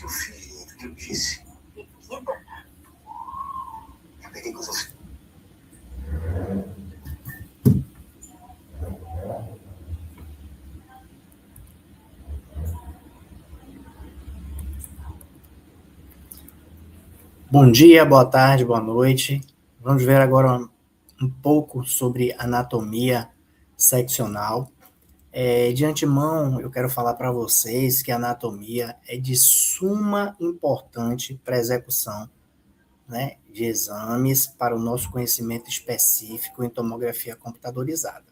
Seu filho, que eu disse. Bebida? Eu peguei com seus... Bom dia, boa tarde, boa noite. Vamos ver agora um pouco sobre anatomia seccional. De antemão, eu quero falar para vocês que a anatomia é de suma importância para a execução, né, de exames para o nosso conhecimento específico em tomografia computadorizada.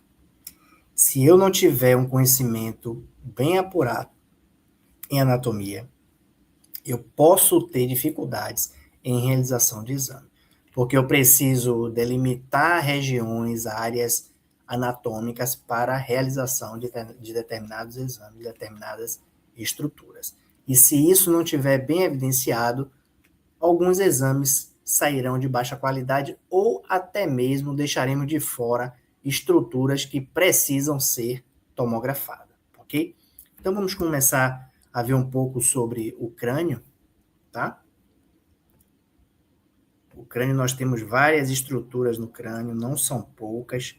Se eu não tiver um conhecimento bem apurado em anatomia, eu posso ter dificuldades em realização de exame, porque eu preciso delimitar regiões, áreas anatômicas para a realização de determinados exames, determinadas estruturas. E se isso não estiver bem evidenciado, alguns exames sairão de baixa qualidade ou até mesmo deixaremos de fora estruturas que precisam ser tomografadas, ok? Então vamos começar a ver um pouco sobre o crânio, tá? O crânio, nós temos várias estruturas no crânio, não são poucas.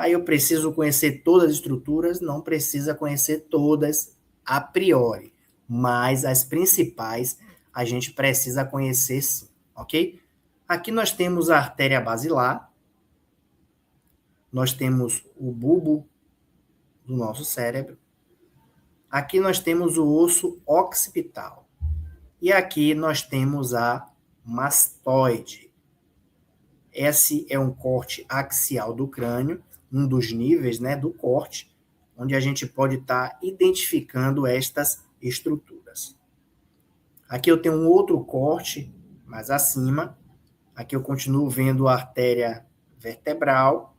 Eu preciso conhecer todas as estruturas? Não precisa conhecer todas a priori, mas as principais a gente precisa conhecer sim, ok? Aqui nós temos a artéria basilar, nós temos o bulbo do nosso cérebro, aqui nós temos o osso occipital, e aqui nós temos a mastoide. Esse é um corte axial do crânio, um dos níveis, né, do corte, onde a gente pode estar identificando estas estruturas. Aqui eu tenho um outro corte mais acima. Aqui eu continuo vendo a artéria vertebral.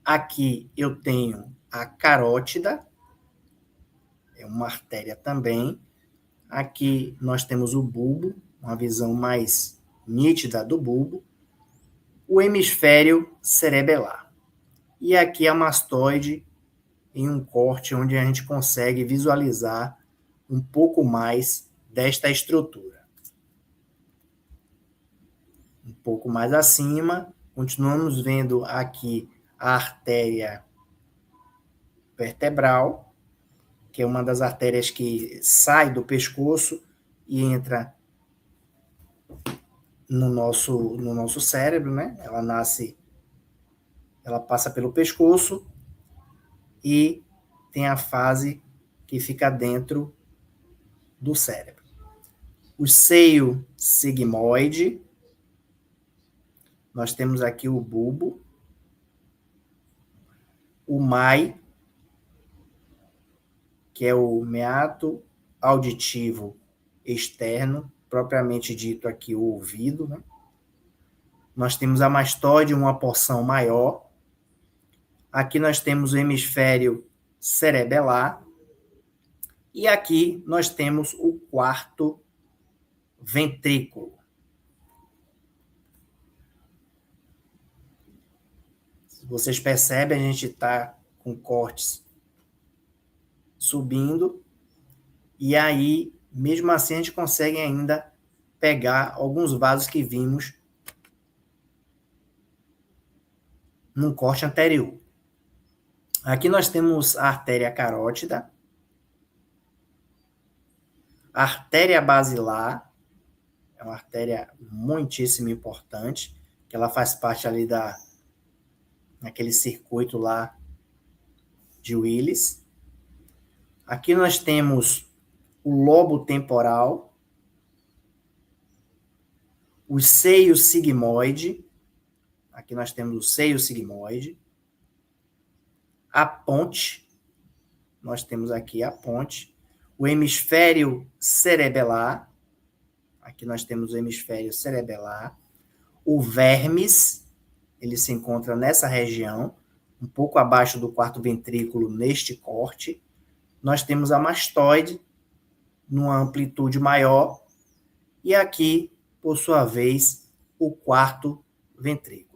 Aqui eu tenho a carótida, é uma artéria também. Aqui nós temos o bulbo, uma visão mais nítida do bulbo. O hemisfério cerebelar. E aqui a mastoide em um corte onde a gente consegue visualizar um pouco mais desta estrutura. Um pouco mais acima, continuamos vendo aqui a artéria vertebral, que é uma das artérias que sai do pescoço e entra no nosso cérebro, né? Ela passa pelo pescoço e tem a fase que fica dentro do cérebro. O seio sigmoide, nós temos aqui o bulbo, o MAI, que é o meato auditivo externo, propriamente dito aqui o ouvido, né? Nós temos a mastoide, uma porção maior. Aqui nós temos o hemisfério cerebelar. E aqui nós temos o quarto ventrículo. Se vocês percebem, a gente está com cortes subindo, e aí, mesmo assim, a gente consegue ainda pegar alguns vasos que vimos num corte anterior. Aqui nós temos a artéria carótida, a artéria basilar, é uma artéria muitíssimo importante, que ela faz parte ali naquele circuito lá de Willis. Aqui nós temos o lobo temporal, o seio sigmoide, aqui nós temos o seio sigmoide, a ponte, nós temos aqui a ponte, o hemisfério cerebelar, aqui nós temos o hemisfério cerebelar, o vermes, ele se encontra nessa região, um pouco abaixo do quarto ventrículo neste corte. Nós temos a mastoide, numa amplitude maior, e aqui, por sua vez, o quarto ventrículo.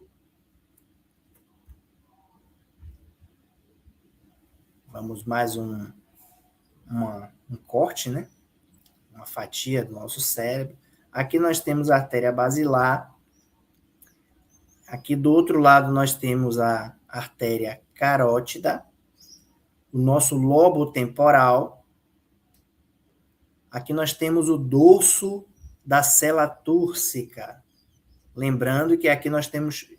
Vamos mais um corte, né? uma fatia do nosso cérebro. Aqui nós temos a artéria basilar. Aqui do outro lado nós temos a artéria carótida, o nosso lobo temporal. Aqui nós temos o dorso da cela túrcica. Lembrando que aqui nós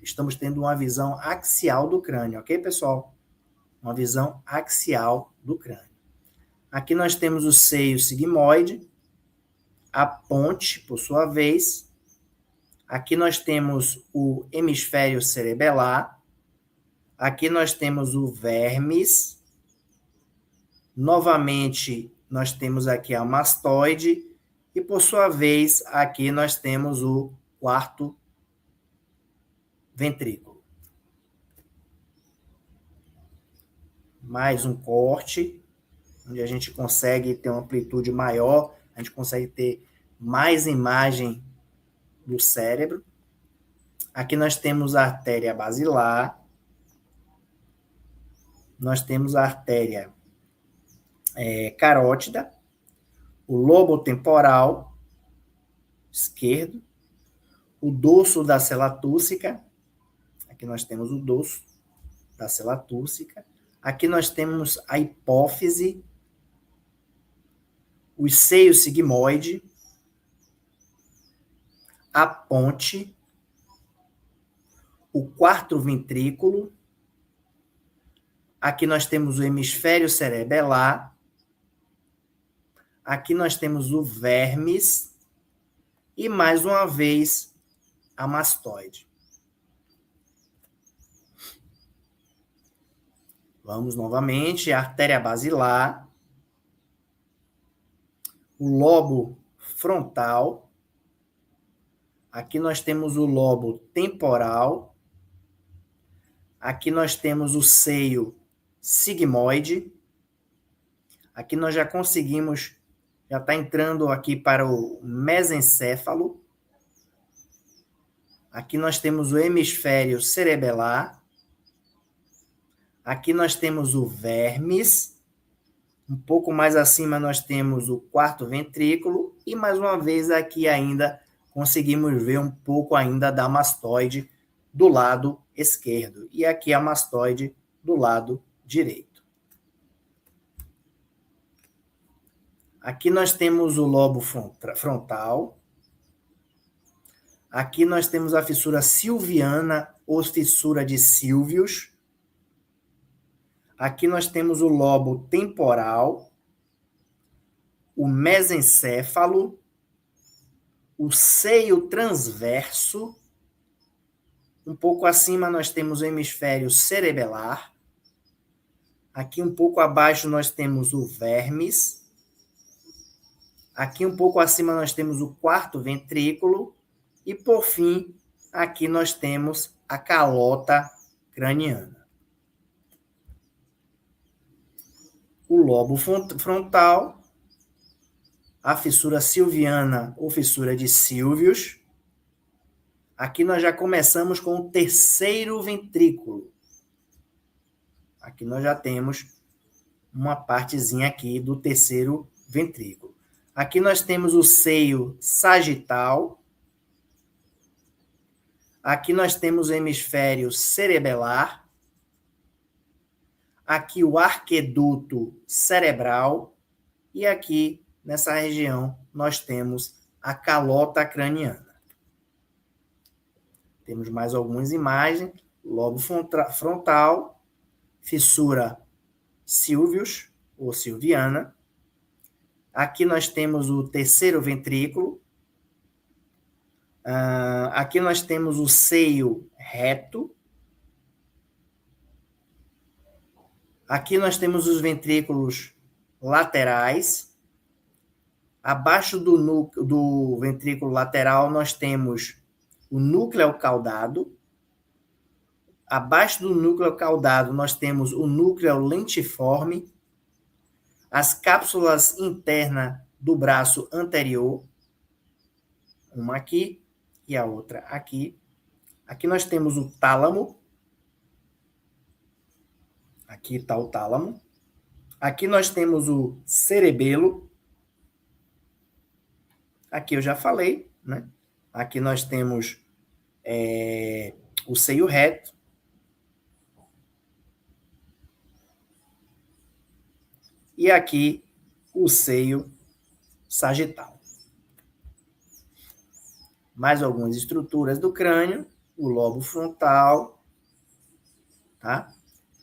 estamos tendo uma visão axial do crânio, ok, pessoal? Uma visão axial do crânio. Aqui nós temos o seio sigmoide, a ponte, por sua vez. Aqui nós temos o hemisfério cerebelar. Aqui nós temos o vermes. Novamente, nós temos aqui a mastoide. E, por sua vez, aqui nós temos o quarto ventrículo. Mais um corte, onde a gente consegue ter uma amplitude maior, a gente consegue ter mais imagem do cérebro. Aqui nós temos a artéria basilar, nós temos a artéria carótida, o lobo temporal esquerdo, o dorso da cela túrcica, aqui nós temos o dorso da cela túrcica, aqui nós temos a hipófise, o seio sigmoide, a ponte, o quarto ventrículo, aqui nós temos o hemisfério cerebelar, aqui nós temos o vermes e, mais uma vez, a mastoide. Vamos novamente, a artéria basilar, o lobo frontal, aqui nós temos o lobo temporal, aqui nós temos o seio sigmoide, aqui nós já conseguimos, já está entrando aqui para o mesencéfalo, aqui nós temos o hemisfério cerebelar, aqui nós temos o vermes, um pouco mais acima nós temos o quarto ventrículo, e mais uma vez aqui ainda conseguimos ver um pouco ainda da mastoide do lado esquerdo, e aqui a mastoide do lado direito. Aqui nós temos o lobo frontal, aqui nós temos a fissura silviana ou fissura de Sylvius, aqui nós temos o lobo temporal, o mesencéfalo, o seio transverso, um pouco acima nós temos o hemisfério cerebelar, aqui um pouco abaixo nós temos o vermes, aqui um pouco acima nós temos o quarto ventrículo, e por fim, aqui nós temos a calota craniana. O lobo frontal, a fissura silviana ou fissura de Sylvius. Aqui nós já começamos com o terceiro ventrículo. Aqui nós já temos uma partezinha aqui do terceiro ventrículo. Aqui nós temos o seio sagital. Aqui nós temos o hemisfério cerebelar. Aqui o arqueduto cerebral. E aqui, nessa região, nós temos a calota craniana. Temos mais algumas imagens. Lobo frontal, fissura Sylvius ou silviana. Aqui nós temos o terceiro ventrículo. Aqui nós temos o seio reto. Aqui nós temos os ventrículos laterais. Abaixo do ventrículo lateral nós temos o núcleo caudado. Abaixo do núcleo caudado nós temos o núcleo lentiforme, as cápsulas internas do braço anterior, uma aqui e a outra aqui. Aqui nós temos o tálamo. Aqui está o tálamo. Aqui nós temos o cerebelo. Aqui eu já falei, né? Aqui nós temos o seio reto. E aqui o seio sagital. Mais algumas estruturas do crânio, o lobo frontal, tá?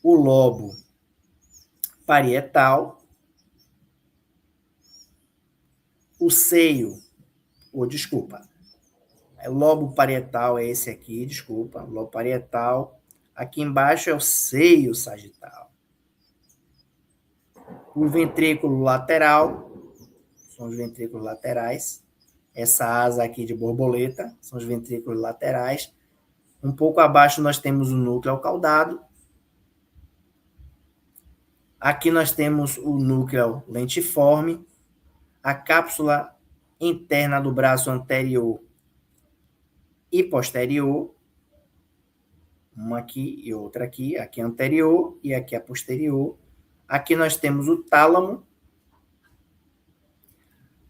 O lobo parietal, o seio, desculpa, o lobo parietal é esse aqui, desculpa, o lobo parietal. Aqui embaixo é o seio sagital. O ventrículo lateral, são os ventrículos laterais. Essa asa aqui de borboleta, são os ventrículos laterais. Um pouco abaixo nós temos o núcleo caudado. Aqui nós temos o núcleo lentiforme, a cápsula interna do braço anterior e posterior, uma aqui e outra aqui, aqui é anterior e aqui é posterior. Aqui nós temos o tálamo,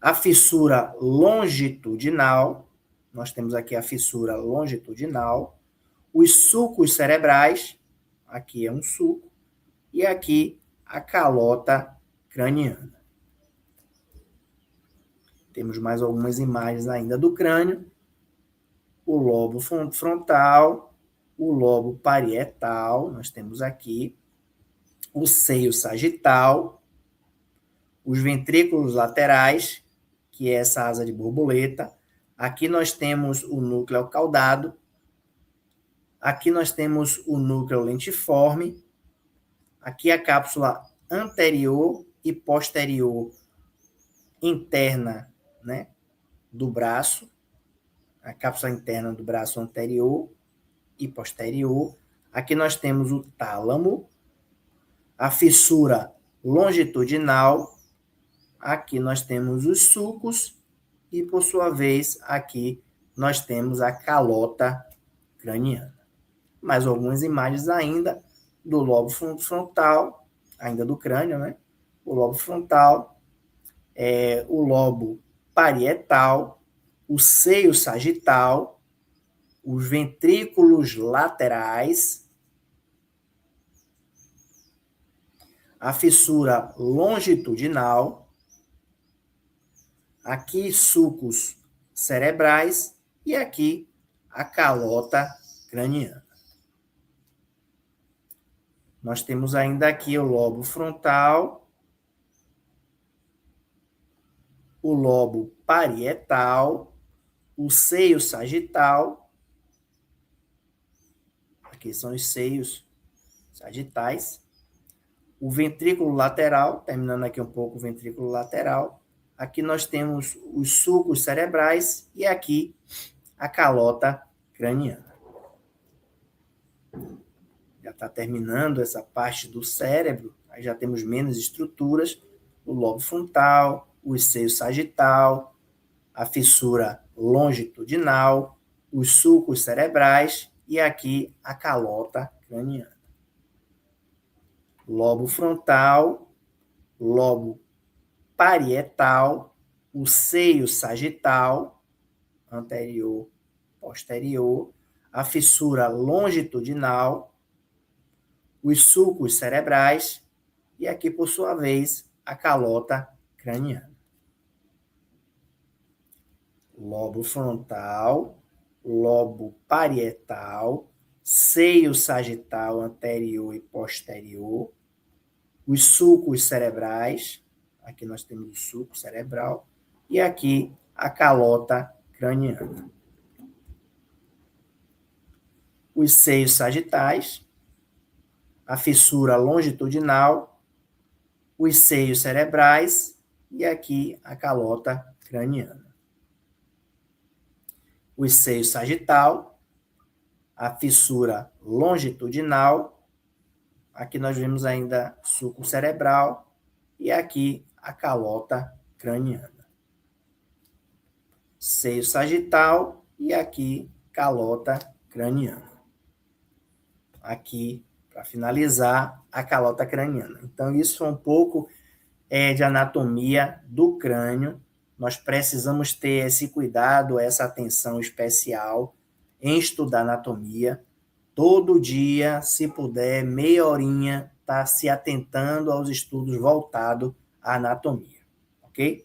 a fissura longitudinal, nós temos aqui a fissura longitudinal, os sulcos cerebrais, aqui é um sulco, e aqui a calota craniana. Temos mais algumas imagens ainda do crânio, o lobo frontal, o lobo parietal, nós temos aqui, o seio sagital, os ventrículos laterais, que é essa asa de borboleta. Aqui nós temos o núcleo caudado, aqui nós temos o núcleo lentiforme, aqui a cápsula anterior e posterior interna, né, do braço, a cápsula interna do braço anterior e posterior. Aqui nós temos o tálamo, a fissura longitudinal, aqui nós temos os sulcos e, por sua vez, aqui nós temos a calota craniana. Mais algumas imagens ainda do lobo frontal, ainda do crânio, né? O lobo frontal, o lobo parietal, o seio sagital, os ventrículos laterais, a fissura longitudinal, aqui sulcos cerebrais e aqui a calota craniana. Nós temos ainda aqui o lobo frontal, o lobo parietal, o seio sagital, aqui são os seios sagitais, o ventrículo lateral, terminando aqui um pouco o ventrículo lateral, aqui nós temos os sulcos cerebrais e aqui a calota craniana. Já está terminando essa parte do cérebro, aí já temos menos estruturas, o lobo frontal, o seio sagital, a fissura longitudinal, os sulcos cerebrais e aqui a calota craniana. Lobo frontal, lobo parietal, o seio sagital, anterior, posterior, a fissura longitudinal, os sulcos cerebrais e aqui, por sua vez, a calota craniana. Lobo frontal, lobo parietal, seio sagital anterior e posterior, os sulcos cerebrais, aqui nós temos o sulco cerebral, e aqui a calota craniana. Os seios sagitais, a fissura longitudinal, os seios cerebrais e aqui a calota craniana. O seio sagital, a fissura longitudinal, aqui nós vemos ainda sulco cerebral e aqui a calota craniana. Seio sagital e aqui calota craniana. Aqui, para finalizar, a calota craniana. Então, isso é um pouco de anatomia do crânio, nós precisamos ter esse cuidado, essa atenção especial em estudar anatomia. Todo dia, se puder, meia horinha, tá se atentando aos estudos voltados à anatomia, ok?